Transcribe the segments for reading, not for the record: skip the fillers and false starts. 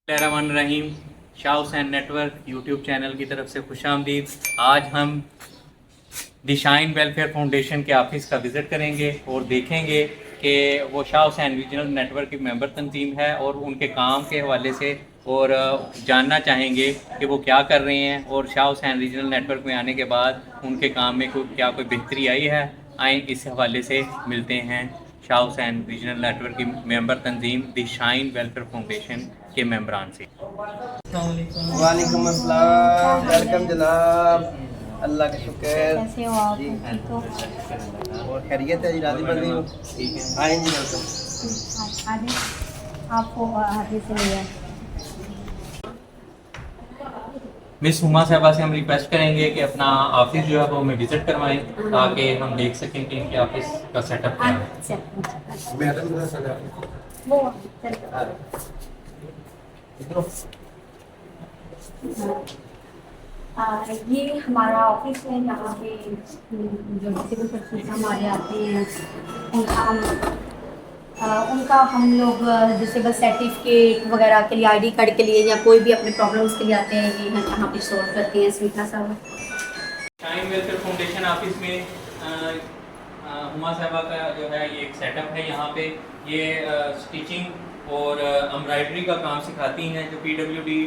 रहीम Shah Hussain network YouTube channel की तरफ से खुशामदीद। आज हम द शाइन वेलफेयर फाउंडेशन के ऑफिस का विज़िट करेंगे और देखेंगे कि वो शाह हुसैन रीजनल नेटवर्क की मेंबर तंजीम है और उनके काम के हवाले से और जानना चाहेंगे कि वो क्या कर रहे हैं और शाह हुसैन रीजनल नेटवर्क में आने के बाद उनके काम में क्या कोई बेहतरी आई है। आए इस हवाले से मिलते हैं शाह हुसैन रीजनल नेटवर्क की member Tanzeem the Shine Welfare Foundation के मेंबरान से। वालेकुम अस्सलाम, वेलकम जनाब। अल्लाह का शुक्र। कैसे हो आप? जी ठीक हो? और खैरियत है जी, राजी बंदी हूँ। आए जी, वेलकम। आगे आपको आगे से लिया। मिस हुमा साहबा से हम रिक्वेस्ट करेंगे कि अपना ऑफिस जो है वो हमें विजिट करवाएं ताकि हम देख सकें कि इनके ऑफिस का सेटअप क्या है। वो ये हमारा ऑफिस है। यहाँ पे जो डिसेबल पर्सन हमारे आते हैं उनका हम लोग डिसेबल सर्टिफिकेट वगैरह के लिए, आईडी कार्ड के लिए या कोई भी अपने प्रॉब्लम्स के लिए आते हैं, ये हम यहाँ पे सॉल्व करते हैं। स्वीटा साहब शाइन वेलफेयर फाउंडेशन ऑफिस में हुमा साहबा का जो है ये एक सेटअप है। यहाँ पे ये स्टिचिंग और एम्ब्रॉयडरी का काम सिखाती हैं जो PWD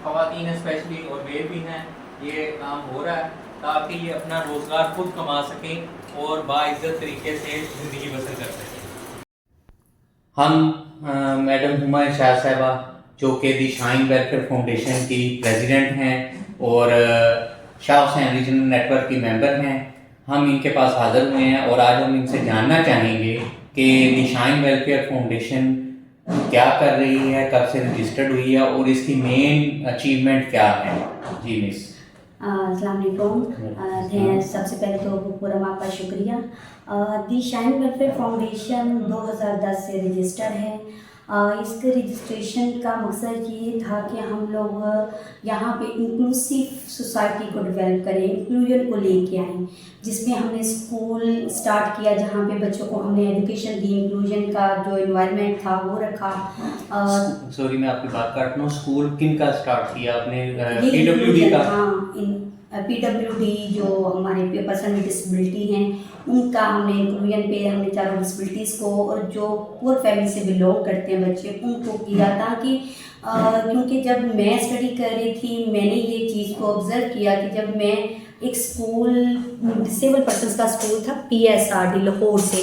ख़वातीन है स्पेशली और मेल भी हैं। ये काम हो रहा है ताकि ये अपना रोज़गार खुद कमा सकें और बाइज़्ज़त तरीके से ज़िंदगी बसर कर सकें। हम मैडम हुमा इरशाद साहिबा जो कि दी शाइन वेलफेयर फाउंडेशन की प्रेसिडेंट हैं और शाह हुसैन रीजनल नेटवर्क की मेंबर हैं, हम इनके पास हाज़िर हुए हैं और आज हम इनसे जानना चाहेंगे कि दी शाइन वेलफेयर फाउंडेशन क्या कर रही है, कब से रजिस्टर्ड हुई है और इसकी मेन अचीवमेंट क्या है। जी मिस। अस्सलाम वालेकुम। सबसे पहले तो पूरा आपका शुक्रिया। दी शाइन वेलफेयर फाउंडेशन 2010 से रजिस्टर्ड है। इसके रजिस्ट्रेशन का मकसद ये था कि हम लोग यहाँ पे इंक्लूसिव सोसाइटी को डेवलप करें, इंक्लूजन को लेके आएँ, जिसमें हमने स्कूल स्टार्ट किया जहाँ पे बच्चों को हमने एजुकेशन दी, इंक्लूजन का जो एनवायरनमेंट था वो रखा। सॉरी मैं आपकी बात काट रहा हूँ, स्कूल किन का स्टार्ट किया आपने? PWD का? हाँ, PWD जो हमारे पर्सन विद डिसेबिलिटी हैं उनका हमने इंक्लूजन पे हमने चारों डिसेबिलिटीज़ को और जो पुअर फैमिली से बिलोंग करते हैं बच्चे उनको किया, ताकि क्योंकि जब मैं स्टडी कर रही थी मैंने ये चीज़ को ऑब्ज़र्व किया कि जब मैं एक स्कूल डिसेबल पर्सन का स्कूल था PSRD लाहौर से,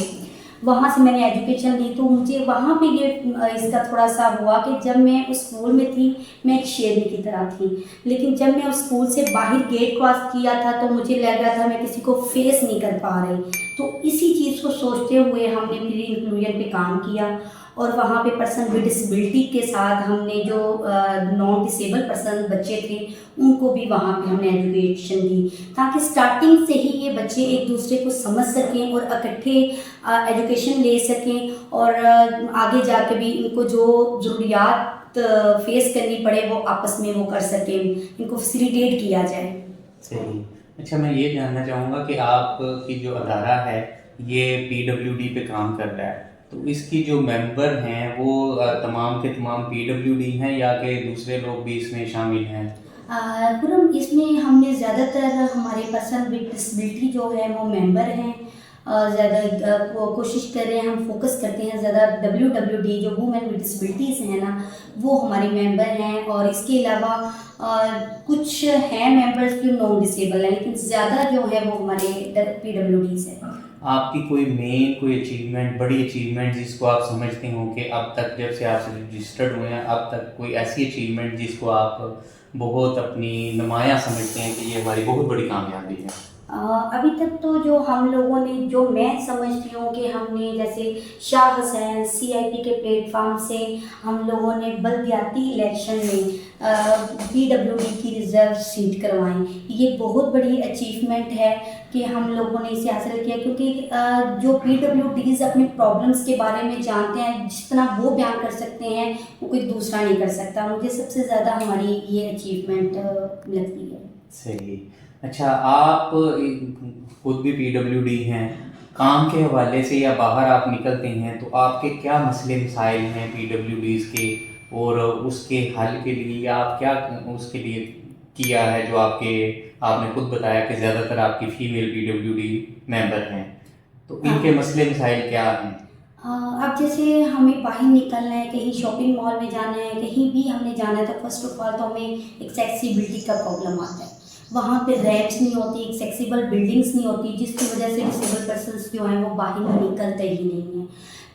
वहाँ से मैंने एजुकेशन ली, तो मुझे वहाँ पे ये इसका थोड़ा सा हुआ कि जब मैं उस स्कूल में थी मैं एक शेरनी की तरह थी, लेकिन जब मैं उस स्कूल से बाहर गेट क्रॉस किया था तो मुझे लग रहा था मैं किसी को फेस नहीं कर पा रही। तो इसी चीज़ को सोचते हुए हमने फिर इंक्लूजन पे काम किया और वहाँ पे पर्सन विद डिसेबिलिटी के साथ हमने जो नॉन डिसेबल पर्सन बच्चे थे उनको भी वहाँ पे हमने एजुकेशन दी, ताकि स्टार्टिंग से ही ये बच्चे एक दूसरे को समझ सकें और इकट्ठे एजुकेशन ले सकें और आगे जाके भी इनको जो ज़रूरियात फेस करनी पड़े वो आपस में वो कर सकें, इनको फैसिलिटेट किया जाए। सही। अच्छा मैं ये जानना चाहूँगा कि आपकी जो अदारा है ये PWD पे काम कर रहा है, तो इसकी जो मेंबर हैं वो तमाम के तमाम PWD हैं या कि दूसरे लोग भी इसमें शामिल हैं? पूरम इसमें हमने ज़्यादातर हमारे पर्सन विद डिसेबिलिटी जो है वो मेंबर हैं। ज़्यादा कोशिश कर रहे हैं, हम फोकस करते हैं ज़्यादा WWD जो वुमेन विद डिसेबिलिटीज़ हैं ना वो हमारे मेंबर हैं, और इसके अलावा कुछ हैं मेंबर्स जो नॉन डिसेबल हैं, लेकिन ज़्यादा जो है वो हमारे PWDs हैं। आपकी कोई कोई अचीवमेंट, बड़ी अचीवमेंट जिसको आप समझते हो कि अब तक जब से आप रजिस्टर्ड हुए हैं अब तक कोई ऐसी अचीवमेंट जिसको आप बहुत अपनी नुमाया समझते हैं कि ये हमारी बहुत बड़ी कामयाबी है? अभी तक तो जो हम लोगों ने, जो मैं समझती हूँ कि हमने जैसे शाह हुसैन CIP के प्लेटफार्म से हम लोगों ने बल्दियाती इलेक्शन में PWD की रिजर्व सीट करवाई, ये बहुत बड़ी अचीवमेंट है कि हम लोगों ने इसे हासिल किया, क्योंकि जो PWDs अपनी प्रॉब्लम्स के बारे में जानते हैं, जितना वो बयान कर सकते हैं वो कोई दूसरा नहीं कर सकता। मुझे सबसे ज़्यादा हमारी ये अचीवमेंट लगती है। सही। अच्छा आप खुद भी PWD हैं, काम के हवाले से या बाहर आप निकलते हैं तो आपके क्या मसले मसाइल हैं PWDs के और उसके हल के लिए आप क्या उसके लिए किया है, जो आपने खुद बताया कि ज़्यादातर आपकी फीमेल PWD मेंबर हैं, तो इनके मसले मसाइल क्या हैं? अब जैसे हमें बाहर निकलना है, कहीं शॉपिंग मॉल में जाना है, कहीं भी हमने जाना है, तो फर्स्ट ऑफ ऑल तो हमें एक्सेसिबिलिटी का प्रॉब्लम आता है। वहाँ पे रैम्प्स नहीं होती, एक्सेसिबल बिल्डिंग्स नहीं होती, जिसकी वजह से डिसेबल पर्सन्स जो हैं वो बाहर निकलते ही नहीं हैं।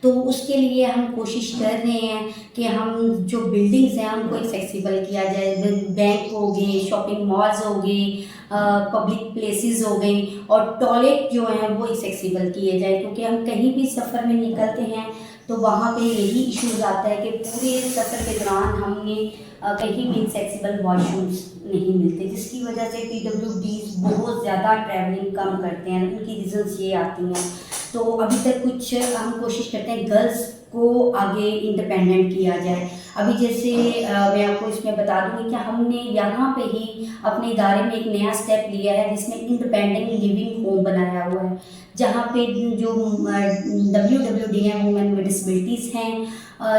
तो उसके लिए हम कोशिश कर रहे हैं कि हम जो बिल्डिंग्स हैं उनको एक्सेसिबल किया जाए। बैंक हो गए, शॉपिंग मॉल्स हो गए, पब्लिक प्लेसेस हो गई, और टॉयलेट जो हैं वो एक्सेसिबल किए जाए, क्योंकि हम कहीं भी सफ़र में निकलते हैं तो वहाँ पे यही इश्यूज आता है कि पूरे सफ़र के दौरान हमने कहीं भी एक्सेसिबल वॉशरूम्स नहीं मिलते, जिसकी वजह से PWDs बहुत ज़्यादा ट्रैवलिंग कम करते हैं। उनकी रीजंस ये आती हैं। तो अभी तक कुछ हम कोशिश करते हैं गर्ल्स को आगे इंडिपेंडेंट किया जाए। अभी जैसे मैं आपको इसमें बता दूँगी कि हमने यहाँ पे ही अपने इदारे में एक नया स्टेप लिया है, जिसमें इंडिपेंडेंट लिविंग होम बनाया हुआ है, जहाँ पे जो WWD हैं, वुमेन विद डिसेबिलिटीज़ हैं,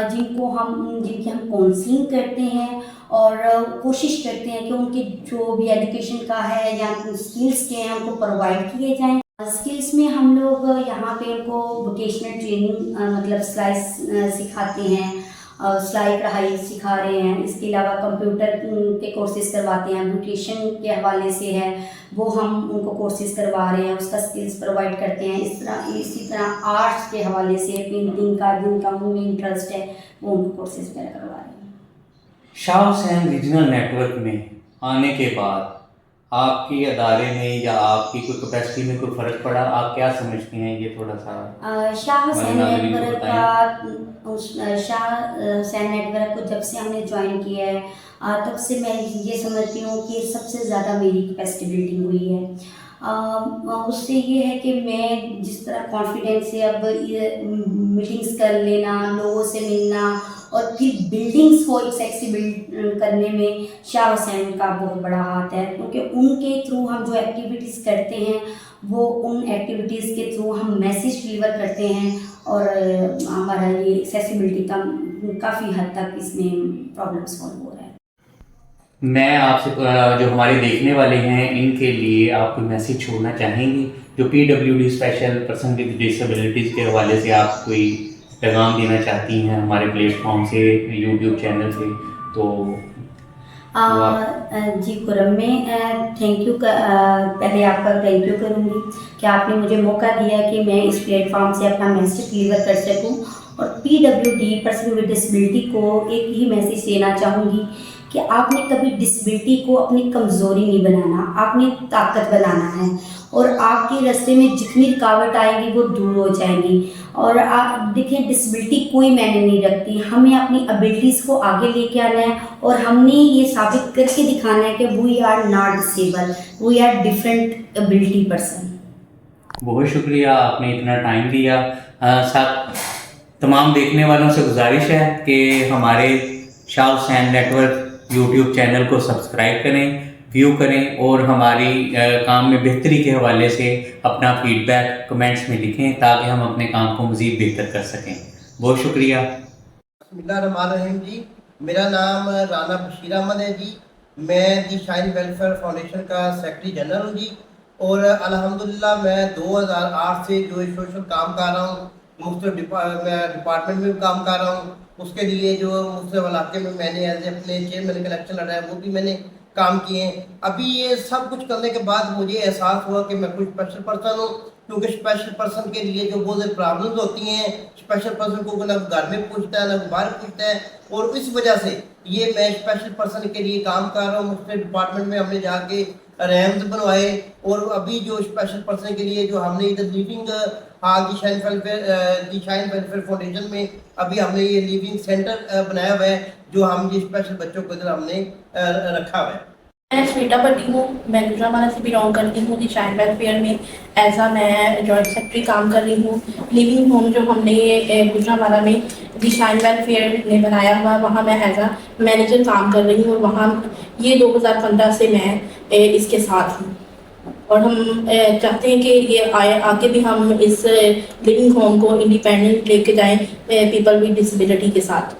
जिनकी हम काउंसलिंग करते हैं और कोशिश करते हैं कि उनके जो भी एजुकेशन का है या स्किल्स के हैं उनको प्रोवाइड किए जाएँ। स्किल्स में हम लोग यहाँ पे उनको वोकेशनल ट्रेनिंग मतलब सिलाई सिखाते हैं, सिलाई कढ़ाई सिखा रहे हैं। इसके अलावा कंप्यूटर के कोर्सेज़ करवाते हैं, ब्यूटिशियन के हवाले से है वो हम उनको कोर्सेज़ करवा रहे हैं, उसका स्किल्स प्रोवाइड करते हैं। इसी तरह आर्ट्स के हवाले से पेंटिंग का जिनका उनमें इंटरेस्ट है वो उनको कोर्सेज़ वगैरह करवा रहे हैं। शाह हुसैन रीजनल नेटवर्क में आने के बाद आपके अदारे में या आपकी कोई कैपेसिटी में कोई फ़र्क पड़ा? आप क्या समझती हैं, ये थोड़ा सा शाह हुसैन नाज़रीन को नेटवर्क बताएं। शाह हुसैन नेटवर्क को जब से हमने ज्वाइन किया है तब से मैं ये समझती हूँ कि सबसे ज़्यादा मेरी कैपेसिटी बिल्डिंग हुई है। उससे ये है कि मैं जिस तरह कॉन्फिडेंस से अब मीटिंग्स कर लेना, लोगों से मिलना और फिर बिल्डिंग्स को एक्सेसिबल करने में शाह हुसैन का बहुत बड़ा हाथ है, क्योंकि उनके थ्रू हम जो एक्टिविटीज़ करते हैं वो उन एक्टिविटीज़ के थ्रू हम मैसेज डिलीवर करते हैं और हमारा ये एक्सेसिबिलिटी का काफ़ी हद तक इसमें प्रॉब्लम सॉल्व हो रहा है। मैं आपसे जो हमारे देखने वाले हैं इनके लिए आप कोई मैसेज छोड़ना चाहेंगी, जो PWD special person with disabilities के हवाले से आप कोई पैगाम देना चाहती हैं हमारे प्लेटफॉर्म से, YouTube चैनल से? तो जी खुरम, मैं थैंक यू पहले आपका थैंक यू करूँगी कि आपने मुझे मौका दिया कि मैं इस प्लेटफॉर्म से अपना मैसेज डिलीवर कर सकूँ। और PWD पर्सन विद डिसेबिलिटी को एक ही मैसेज देना चाहूँगी कि आपने कभी डिसेबिलिटी को अपनी कमज़ोरी नहीं बनाना, आपने ताकत बनाना है, और आपके रास्ते में जितनी रुकावट आएगी वो दूर हो जाएंगी। और आप देखिए, डिसेबिलिटी कोई मायने नहीं रखती, हमें अपनी एबिलिटीज़ को आगे लेके आना है और हमने ये साबित करके दिखाना है कि we are not disable, we are different ability person. बहुत शुक्रिया, आपने इतना टाइम दिया। साथ तमाम देखने वालों से गुजारिश है कि हमारे Shah Hussain network YouTube channel को सब्सक्राइब करें, व्यू करें और हमारी काम में बेहतरी के हवाले से अपना फीडबैक कमेंट्स में लिखें ताकि हम अपने काम को मज़ीद बेहतर कर सकें। बहुत शुक्रिया। बिस्मिल्लाहिर्रहमानिर्रहीम जी, मेरा नाम राना बशीर अहमद है जी। मैं दी शाइन वेलफेयर फाउंडेशन का सेक्रेटरी जनरल हूँ जी। और अल्हम्दुलिल्लाह मैं 2008 से जो सोशल काम कर रहा हूँ, मुख्तलिफ डिपार्टमेंट में भी काम कर रहा हूँ। उसके लिए जो मुख्तलिफ इलाके में मैंने एज अपने चेयरमैन का इलेक्शन लड़ा है, वो भी मैंने काम किए हैं। अभी ये सब कुछ करने के बाद मुझे एहसास हुआ कि मैं कुछ स्पेशल पर्सन हूँ, क्योंकि स्पेशल पर्सन के लिए जो बहुत सारी प्रॉब्लम्स होती हैं, स्पेशल पर्सन को ना घर में पूछता है ना बाहर पूछता है, और इस वजह से ये मैं स्पेशल पर्सन के लिए काम कर रहा हूँ। मुख्तलिफ डिपार्टमेंट में हमने जाके रैम्स बनवाए, और अभी जो स्पेशल पर्सन के लिए जो हमने इधर लिविंग दी शाइन वेलफेयर फाउंडेशन में अभी हमने ये लिविंग सेंटर बनाया हुआ है, जो हम ये स्पेशल बच्चों को इधर हमने रखा हुआ है। मैं श्वेता भट्टी हूँ, मैं गुजरावाला से बिलोंग करती हूँ। दी शाइन वेलफेयर में एज आ मैं जॉइंट सेक्रेटरी काम कर रही हूँ। लिविंग होम जो हमने गुजरावाला में दी शाइन वेलफेयर ने बनाया हुआ, वहाँ मैं एज आ मैनेजर काम कर रही हूँ, और वहाँ ये 2015 से मैं इसके साथ हूँ। और हम चाहते हैं कि ये आगे भी हम इस लिविंग होम को इंडिपेंडेंट लेके जाएं पीपल विद डिसेबिलिटी के साथ।